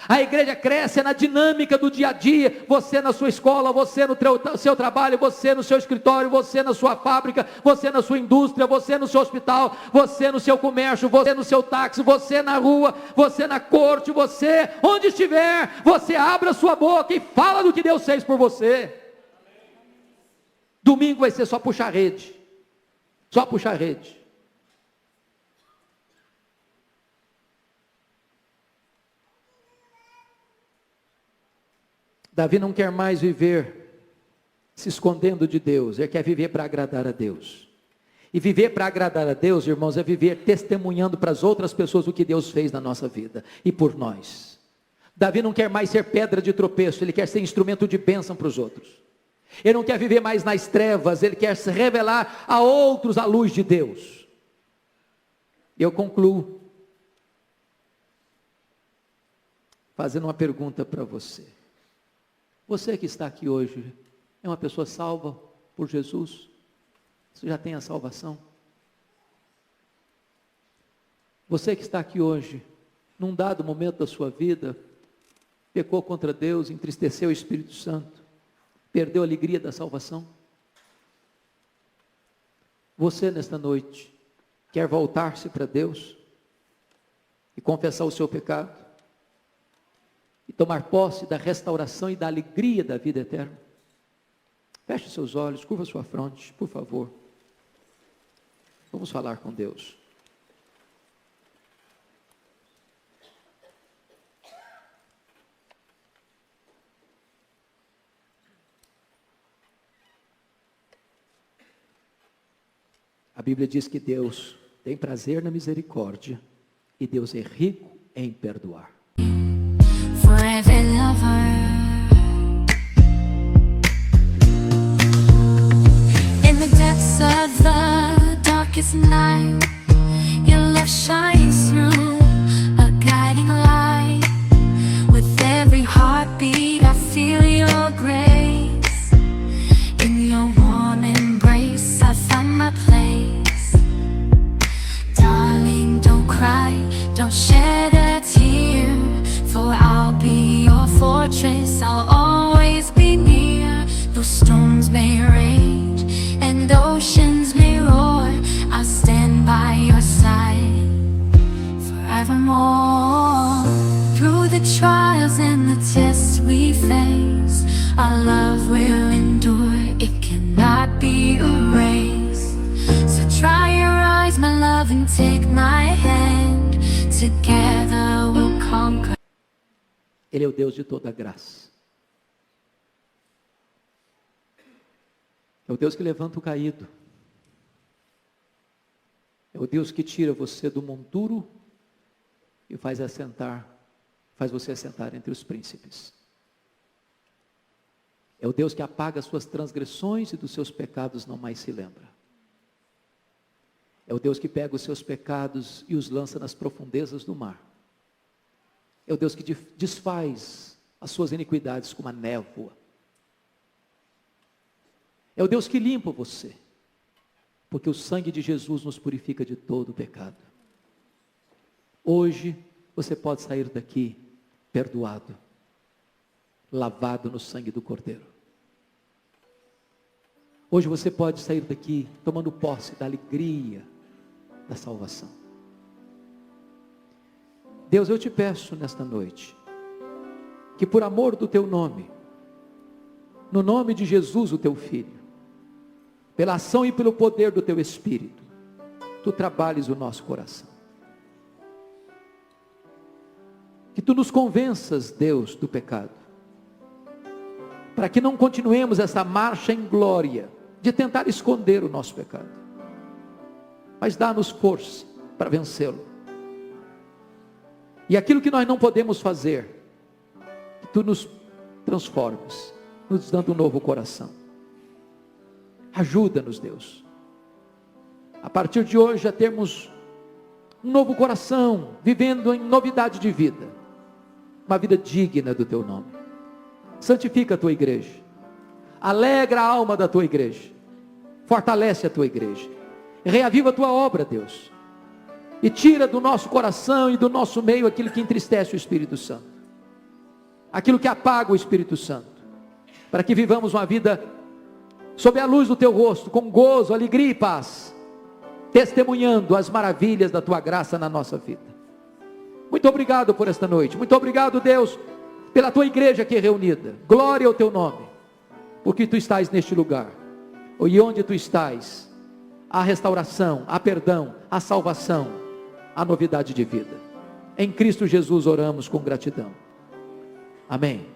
A igreja cresce na dinâmica do dia a dia, você na sua escola, você no seu trabalho, você no seu escritório, você na sua fábrica, você na sua indústria, você no seu hospital, você no seu comércio, você no seu táxi, você na rua, você na corte, você onde estiver, você abra a sua boca e fala do que Deus fez por você. Domingo vai ser só puxar rede, só puxar rede. Davi não quer mais viver se escondendo de Deus, ele quer viver para agradar a Deus. E viver para agradar a Deus, irmãos, é viver testemunhando para as outras pessoas o que Deus fez na nossa vida e por nós. Davi não quer mais ser pedra de tropeço, ele quer ser instrumento de bênção para os outros. Ele não quer viver mais nas trevas, ele quer se revelar a outros à luz de Deus. E eu concluo fazendo uma pergunta para você. Você que está aqui hoje, é uma pessoa salva por Jesus? Você já tem a salvação? Você que está aqui hoje, num dado momento da sua vida, pecou contra Deus, entristeceu o Espírito Santo, perdeu a alegria da salvação? Você nesta noite, quer voltar-se para Deus e confessar o seu pecado? E tomar posse da restauração e da alegria da vida eterna? Feche seus olhos, curva sua fronte, por favor. Vamos falar com Deus. A Bíblia diz que Deus tem prazer na misericórdia e Deus é rico em perdoar. Forever lover, in the depths of the darkest night, your love shines through, a guiding light. With every heartbeat I feel your grace, in your warm embrace I find my place. Darling, don't cry, don't shed a tear, for I'll be your fortress, I'll always be near. Though storms may rage and oceans may roar, I'll stand by your side forevermore. Through the trials and the tests we face, our love will endure, it cannot be erased. So dry your eyes, my love, and take my hand, together we'll conquer. Ele é o Deus de toda graça. É o Deus que levanta o caído. É o Deus que tira você do monturo e faz você assentar entre os príncipes. É o Deus que apaga as suas transgressões e dos seus pecados não mais se lembra. É o Deus que pega os seus pecados e os lança nas profundezas do mar. É o Deus que desfaz as suas iniquidades como a névoa. É o Deus que limpa você, porque o sangue de Jesus nos purifica de todo o pecado. Hoje você pode sair daqui perdoado, lavado no sangue do Cordeiro. Hoje você pode sair daqui tomando posse da alegria da salvação. Deus, eu te peço nesta noite, que por amor do teu nome, no nome de Jesus, o teu Filho, pela ação e pelo poder do teu Espírito, tu trabalhes o nosso coração. que tu nos convenças, Deus, do pecado, para que não continuemos essa marcha em glória, de tentar esconder o nosso pecado, mas dá-nos força para vencê-lo, e aquilo que nós não podemos fazer, que tu nos transformes, nos dando um novo coração. Ajuda-nos, Deus, a partir de hoje a termos um novo coração, vivendo em novidade de vida, uma vida digna do teu nome. Santifica a tua igreja, alegra a alma da tua igreja, fortalece a tua igreja, reaviva a tua obra, Deus, e tira do nosso coração e do nosso meio aquilo que entristece o Espírito Santo, aquilo que apaga o Espírito Santo, para que vivamos uma vida sob a luz do teu rosto, com gozo, alegria e paz, testemunhando as maravilhas da tua graça na nossa vida. Muito obrigado por esta noite, muito obrigado, Deus, pela tua igreja aqui reunida. Glória ao teu nome, porque tu estás neste lugar, e onde tu estás, há restauração, há perdão, há salvação, há novidade de vida. Em Cristo Jesus oramos com gratidão. Amém.